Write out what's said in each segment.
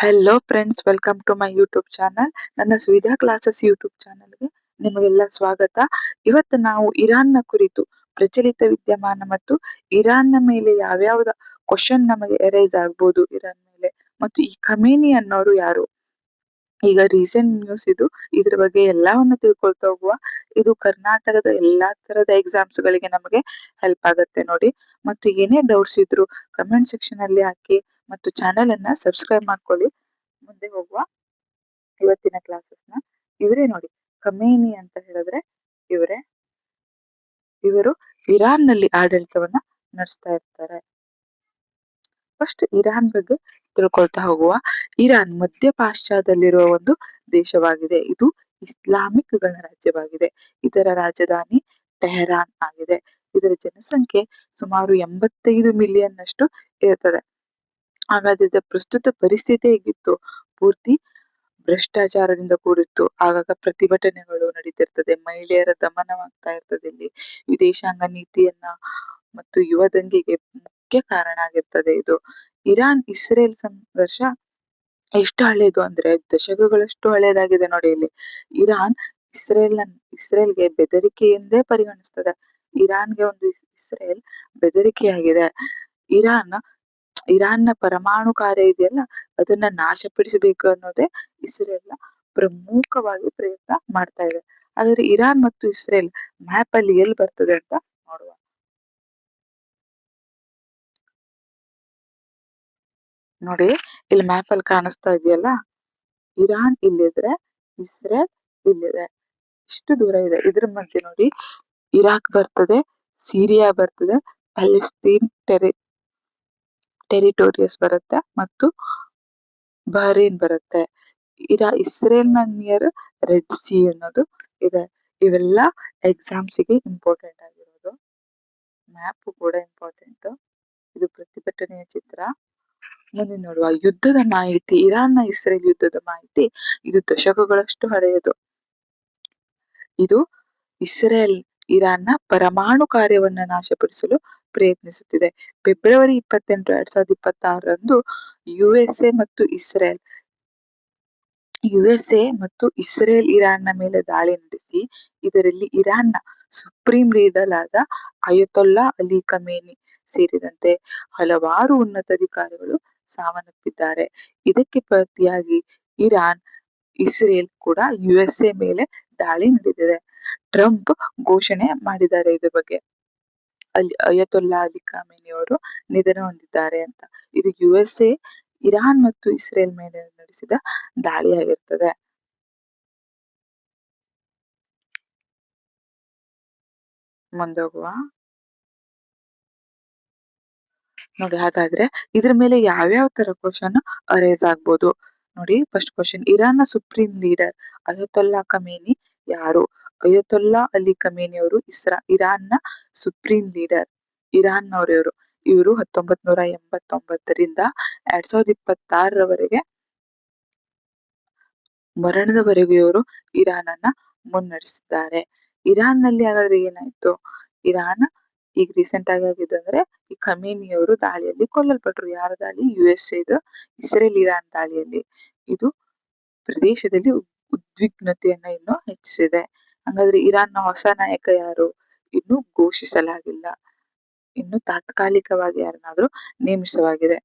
Hello friends, welcome to my YouTube channel. ನನ್ನ Suvidha classes YouTube ಚಾನಲ್ಗೆ ನಿಮಗೆಲ್ಲ ಸ್ವಾಗತ. ಇವತ್ತು ನಾವು ಇರಾನ್ನ ಕುರಿತು ಪ್ರಚಲಿತ ವಿದ್ಯಮಾನ ಮತ್ತು ಇರಾನ್ನ ಮೇಲೆ ಯಾವ್ಯಾವ್ದ ಕ್ವಶನ್ ನಮಗೆ ಎರೈಸ್ ಆಗ್ಬೋದು ಇರಾನ್ ಮೇಲೆ, ಮತ್ತು ಈ ಖಮೇನಿ ಅನ್ನೋರು ಯಾರು, ಈಗ ರೀಸೆಂಟ್ ನ್ಯೂಸ್ ಇದು. ಇದ್ರ ಬಗ್ಗೆ ಎಲ್ಲವನ್ನ ತಿಳ್ಕೊಳ್ತಾ ಹೋಗುವ. ಇದು ಕರ್ನಾಟಕದ ಎಲ್ಲಾ ತರದ ಎಕ್ಸಾಮ್ಸ್ ಗಳಿಗೆ ನಮಗೆ ಹೆಲ್ಪ್ ಆಗುತ್ತೆ ನೋಡಿ. ಮತ್ತು ಏನೇ ಡೌಟ್ಸ್ ಇದ್ರು ಕಮೆಂಟ್ ಸೆಕ್ಷನ್ ಅಲ್ಲಿ ಹಾಕಿ ಮತ್ತು ಚಾನೆಲ್ ಅನ್ನ ಸಬ್ಸ್ಕ್ರೈಬ್ ಮಾಡ್ಕೊಳ್ಳಿ. ಮುಂದೆ ಹೋಗುವ ಇವತ್ತಿನ ಕ್ಲಾಸಸ್ ನ. ಇವರೇ ನೋಡಿ, ಖಮೇನಿ ಅಂತ ಹೇಳಿದ್ರೆ ಇವರೇ. ಇವರು ಇರಾನ್ ನಲ್ಲಿ ಆಡಳಿತವನ್ನ ನಡೆಸ್ತಾ ಇರ್ತಾರೆ. ಫಸ್ಟ್ ಇರಾನ್ ಬಗ್ಗೆ ತಿಳ್ಕೊಳ್ತಾ ಹೋಗುವ. ಇರಾನ್ ಮಧ್ಯ ಪಾಶ್ಚಾತ್ಯದಲ್ಲಿರುವ ಒಂದು ದೇಶವಾಗಿದೆ. ಇದು ಇಸ್ಲಾಮಿಕ್ ಗಣರಾಜ್ಯವಾಗಿದೆ. ಇದರ ರಾಜಧಾನಿ ಟೆಹರಾನ್ ಆಗಿದೆ. ಇದರ ಜನಸಂಖ್ಯೆ ಸುಮಾರು 85 ಮಿಲಿಯನ್ ಅಷ್ಟು ಇರ್ತದೆ. ಹಾಗಾದ್ರೆ ಇದರ ಪ್ರಸ್ತುತ ಪರಿಸ್ಥಿತಿ ಹೇಗಿತ್ತು? ಪೂರ್ತಿ ಭ್ರಷ್ಟಾಚಾರದಿಂದ ಕೂಡಿತ್ತು. ಆಗಾಗ ಪ್ರತಿಭಟನೆಗಳು ನಡೀತಿರ್ತದೆ, ಮಹಿಳೆಯರ ದಮನವಾಗ್ತಾ ಇರ್ತದೆ. ಇಲ್ಲಿ ವಿದೇಶಾಂಗ ನೀತಿಯನ್ನ ಮತ್ತು ಯುವ ದಂಗೆಗೆ ಮುಖ್ಯ ಕಾರಣ ಆಗಿರ್ತದೆ ಇದು. ಇರಾನ್ ಇಸ್ರೇಲ್ ಸಂಘರ್ಷ ಎಷ್ಟು ಹಳೇದು ಅಂದ್ರೆ ದಶಕಗಳಷ್ಟು ಹಳೇದಾಗಿದೆ ನೋಡಿ. ಇಲ್ಲಿ ಇರಾನ್ ಇಸ್ರೇಲ್ಗೆ ಬೆದರಿಕೆ ಎಂದೇ ಪರಿಗಣಿಸ್ತದೆ. ಇರಾನ್ಗೆ ಒಂದು ಇಸ್ರೇಲ್ ಬೆದರಿಕೆಯಾಗಿದೆ. ಇರಾನ್ನ ಪರಮಾಣು ಕಾರ್ಯ ಇದೆಯಲ್ಲ, ಅದನ್ನ ನಾಶಪಡಿಸಬೇಕು ಅನ್ನೋದೇ ಇಸ್ರೇಲ್ನ ಪ್ರಮುಖವಾಗಿ ಪ್ರಯತ್ನ ಮಾಡ್ತಾ ಇದೆ. ಆದ್ರೆ ಇರಾನ್ ಮತ್ತು ಇಸ್ರೇಲ್ ಮ್ಯಾಪ್ ಅಲ್ಲಿ ಎಲ್ಲಿ ಬರ್ತದೆ ಅಂತ ನೋಡುವ. ನೋಡಿ, ಇಲ್ಲಿ ಮ್ಯಾಪ್ ಅಲ್ಲಿ ಕಾಣಿಸ್ತಾ ಇದೆಯಲ್ಲ, ಇರಾನ್ ಇಲ್ಲಿದ್ರೆ ಇಸ್ರೇಲ್ ಇಲ್ಲಿದೆ. ಇಷ್ಟು ದೂರ ಇದೆ. ಇದ್ರ ಮಧ್ಯೆ ನೋಡಿ, ಇರಾಕ್ ಬರ್ತದೆ, ಸಿರಿಯಾ ಬರ್ತದೆ, ಪ್ಯಾಲೆಸ್ತೀನ್ ಟೆರಿಟೋರಿಯಸ್ ಬರುತ್ತೆ ಮತ್ತು ಬಹರೇನ್ ಬರುತ್ತೆ. ಇಸ್ರೇಲ್ ನ ನಿಯರ್ ರೆಡ್ ಸಿ ಅನ್ನೋದು ಇದೆ. ಇವೆಲ್ಲ ಎಕ್ಸಾಮ್ಸ್ ಗೆ ಇಂಪಾರ್ಟೆಂಟ್ ಆಗಿರೋದು. ಮ್ಯಾಪ್ ಕೂಡ ಇಂಪಾರ್ಟೆಂಟ್. ಇದು ಪ್ರತಿಭಟನೆಯ ಚಿತ್ರ. ಮುಂದೆ ನೋಡುವ ಯುದ್ಧದ ಮಾಹಿತಿ. ಇರಾನ್ನ ಇಸ್ರೇಲ್ ಯುದ್ಧದ ಮಾಹಿತಿ ಇದು ದಶಕಗಳಷ್ಟು ಹಳೆಯದು. ಇದು ಇಸ್ರೇಲ್ ಇರಾನ್ನ ಪರಮಾಣು ಕಾರ್ಯವನ್ನ ನಾಶಪಡಿಸಲು ಪ್ರಯತ್ನಿಸುತ್ತಿದೆ. ಫೆಬ್ರವರಿ 28, 2026ರಂದು ಯುಎಸ್ಎ ಮತ್ತು ಇಸ್ರೇಲ್ ಇರಾನ್ನ ಮೇಲೆ ದಾಳಿ ನಡೆಸಿ ಇದರಲ್ಲಿ ಇರಾನ್ನ ಸುಪ್ರೀಂ ಲೀಡರ್ ಆದ ಅಯತೊಲ್ಲಾ ಅಲಿ ಖಮೇನಿ ಸೇರಿದಂತೆ ಹಲವಾರು ಉನ್ನತ ಅಧಿಕಾರಿಗಳು ಸಾವನ್ನಪ್ಪಿದ್ದಾರೆ. ಇದಕ್ಕೆ ಪ್ರತಿಯಾಗಿ ಇಸ್ರೇಲ್ ಕೂಡ ಯುಎಸ್ಎ ಮೇಲೆ ದಾಳಿ ನಡೆದಿದೆ. ಟ್ರಂಪ್ ಘೋಷಣೆ ಮಾಡಿದ್ದಾರೆ ಇದ್ರ ಬಗ್ಗೆ. ಅಯತೊಲ್ಲಾ ಅಲಿ ಖಮೇನಿ ಅವರು ನಿಧನ ಹೊಂದಿದ್ದಾರೆ ಅಂತ. ಇದು ಯುಎಸ್ಎ ಇರಾನ್ ಮತ್ತು ಇಸ್ರೇಲ್ ಮೇಲೆ ನಡೆಸಿದ ದಾಳಿಯಾಗಿರ್ತದೆ. ಮುಂದೋಗುವ ನೋಡಿ. ಹಾಗಾದ್ರೆ ಇದ್ರ ಮೇಲೆ ಯಾವ್ಯಾವ ತರ ಕ್ವಶನ್ ಅರೇಸ್ ಆಗ್ಬೋದು ನೋಡಿ. ಫಸ್ಟ್ ಕ್ವಶನ್, ಇರಾನ್ನ ಸುಪ್ರೀಂ ಲೀಡರ್ ಅಯತೊಲ್ಲಾ ಖಮೇನಿ ಯಾರು? ಅಯತೊಲ್ಲಾ ಅಲಿ ಖಮೇನಿ ಅವರು ಇರಾನ್ನ ಸುಪ್ರೀಂ ಲೀಡರ್, ಇರಾನ್ನವರು. ಇವರು 1989ರಿಂದ 2026ರವರೆಗೆ ಮರಣದವರೆಗೂ ಇವರು ಇರಾನ್ ಅನ್ನ ಮುನ್ನಡೆಸಿದ್ದಾರೆ. ಇರಾನ್ ನಲ್ಲಿ ಹಾಗಾದ್ರೆ ಏನಾಯ್ತು? ಇರಾನ್ ಈಗ ರೀಸೆಂಟ್ ಆಗಿದ್ದು ಅಂದ್ರೆ ಈ ಖಮೇನಿ ಅವರು ದಾಳಿಯಲ್ಲಿ ಕೊಲ್ಲಲ್ಪಟ್ರು. ಯಾರ ದಾಳಿ? ಯುಎಸ್ಎ ಇಸ್ರೇಲ್ ಇರಾನ್ ದಾಳಿಯಲ್ಲಿ. ಇದು ಪ್ರದೇಶದಲ್ಲಿ ಉದ್ವಿಗ್ನತೆಯನ್ನ ಇನ್ನು ಹೆಚ್ಚಿಸಿದೆ. ಹಾಗಾದ್ರೆ ಇರಾನ್ನ ಹೊಸ ನಾಯಕ ಯಾರು? ಇನ್ನು ಘೋಷಿಸಲಾಗಿಲ್ಲ. ಇನ್ನು ತಾತ್ಕಾಲಿಕವಾಗಿ ಯಾರನ್ನಾದ್ರೂ ನೇಮಿಸಲಾಗಿದೆ.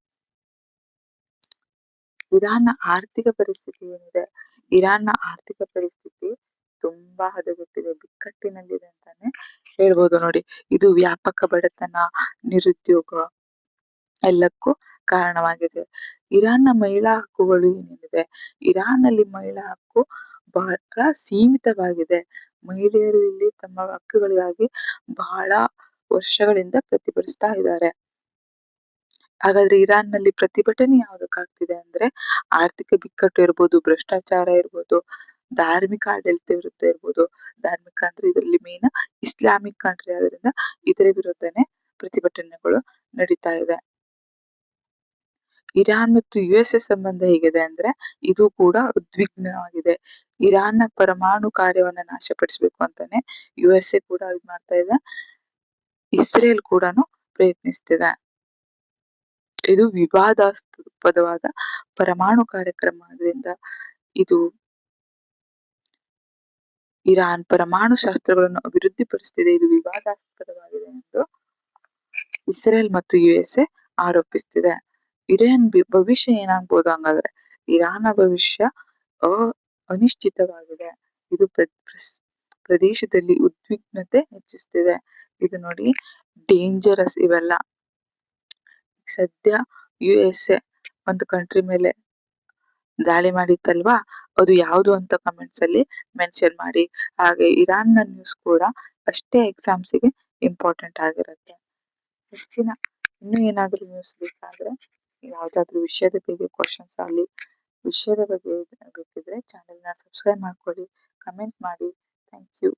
ಇರಾನ್ನ ಆರ್ಥಿಕ ಪರಿಸ್ಥಿತಿ ಏನಿದೆ? ಇರಾನ್ನ ಆರ್ಥಿಕ ಪರಿಸ್ಥಿತಿ ತುಂಬಾ ಹದಗೆಟ್ಟಿದೆ, ಬಿಕ್ಕಟ್ಟಿನಲ್ಲಿದೆ ಅಂತಾನೆ ಹೇಳ್ಬೋದು ನೋಡಿ. ಇದು ವ್ಯಾಪಕ ಬಡತನ, ನಿರುದ್ಯೋಗ ಎಲ್ಲಕ್ಕೂ ಕಾರಣವಾಗಿದೆ. ಇರಾನ್ನ ಮಹಿಳಾ ಹಕ್ಕುಗಳು ಏನೇನಿದೆ? ಇರಾನ್ ನಲ್ಲಿ ಮಹಿಳಾ ಹಕ್ಕು ಬಹಳ ಸೀಮಿತವಾಗಿದೆ. ಮಹಿಳೆಯರು ಇಲ್ಲಿ ತಮ್ಮ ಹಕ್ಕುಗಳಿಗಾಗಿ ಬಹಳ ವರ್ಷಗಳಿಂದ ಪ್ರತಿಭಟಿಸ್ತಾ ಇದ್ದಾರೆ. ಹಾಗಾದ್ರೆ ಇರಾನ್ ನಲ್ಲಿ ಪ್ರತಿಭಟನೆ ಯಾವ್ದಕ್ಕಾಗ್ತಿದೆ ಅಂದ್ರೆ ಆರ್ಥಿಕ ಬಿಕ್ಕಟ್ಟು ಇರ್ಬೋದು, ಭ್ರಷ್ಟಾಚಾರ ಇರ್ಬೋದು, ಧಾರ್ಮಿಕ ಆಡಳಿತ ವಿರುದ್ಧ ಇರ್ಬೋದು. ಧಾರ್ಮಿಕ ಅಂದ್ರೆ ಇದರಲ್ಲಿ ಮೇನ್ ಇಸ್ಲಾಮಿಕ್ ಕಂಟ್ರಿ ಆದ್ರಿಂದ ಇದರ ವಿರುದ್ಧನೇ ಪ್ರತಿಭಟನೆಗಳು ನಡೀತಾ ಇದೆ. ಇರಾನ್ ಮತ್ತು ಯುಎಸ್ಎ ಸಂಬಂಧ ಹೇಗಿದೆ ಅಂದ್ರೆ ಇದು ಕೂಡ ಉದ್ವಿಗ್ನವಾಗಿದೆ. ಇರಾನ್ನ ಪರಮಾಣು ಕಾರ್ಯವನ್ನ ನಾಶಪಡಿಸಬೇಕು ಅಂತಾನೆ ಯುಎಸ್ಎ ಕೂಡ ಇದು ಮಾಡ್ತಾ ಇದೆ. ಇಸ್ರೇಲ್ ಕೂಡ ಪ್ರಯತ್ನಿಸ್ತಿದೆ. ಇದು ವಿವಾದಾಸ್ಪದವಾದ ಪರಮಾಣು ಕಾರ್ಯಕ್ರಮ ಆದ್ರಿಂದ ಇದು ಇರಾನ್ ಪರಮಾಣು ಶಾಸ್ತ್ರಗಳನ್ನು ಅಭಿವೃದ್ಧಿಪಡಿಸುತ್ತಿದೆ. ಇದು ವಿವಾದಾಸ್ಪದವಾಗಿದೆ ಎಂದು ಇಸ್ರೇಲ್ ಮತ್ತು ಯುಎಸ್ಎ ಆರೋಪಿಸುತ್ತಿದೆ. ಇರಾನ್ ಭವಿಷ್ಯ ಏನಾಗ್ಬೋದು ಹಂಗಾದ್ರೆ? ಇರಾನ್ನ ಭವಿಷ್ಯ ಅನಿಶ್ಚಿತವಾಗಿದೆ. ಇದು ಪ್ರದೇಶದಲ್ಲಿ ಉದ್ವಿಗ್ನತೆ ಹೆಚ್ಚಿಸುತ್ತಿದೆ. ಇದು ನೋಡಿ ಡೇಂಜರಸ್ ಇವೆಲ್ಲ. ಸದ್ಯ ಯುಎಸ್ಎ ಒಂದು ಕಂಟ್ರಿ ಮೇಲೆ ದಾಳಿ ಮಾಡಿತ್ತಲ್ವಾ, ಅದು ಯಾವುದು ಅಂತ ಕಮೆಂಟ್ಸ್ ಅಲ್ಲಿ ಮೆನ್ಷನ್ ಮಾಡಿ. ಹಾಗೆ ಇರಾನ್ನ ನ್ಯೂಸ್ ಕೂಡ ಅಷ್ಟೇ ಎಕ್ಸಾಮ್ಸಿಗೆ ಇಂಪಾರ್ಟೆಂಟ್ ಆಗಿರುತ್ತೆ. ಹೆಚ್ಚಿನ ಇನ್ನೂ ಏನಾದರೂ ನ್ಯೂಸ್ ಬೇಕಾದ್ರೆ, ಯಾವ್ದಾದ್ರು ವಿಷಯದ ಬಗ್ಗೆ ಕ್ವಶನ್ಸ್ ಆಗಲಿ, ವಿಷಯದ ಬಗ್ಗೆ ಬೇಕಿದ್ರೆ ಚಾನೆಲ್ನ ಸಬ್ಸ್ಕ್ರೈಬ್ ಮಾಡ್ಕೊಳ್ಳಿ, ಕಮೆಂಟ್ ಮಾಡಿ. Thank you.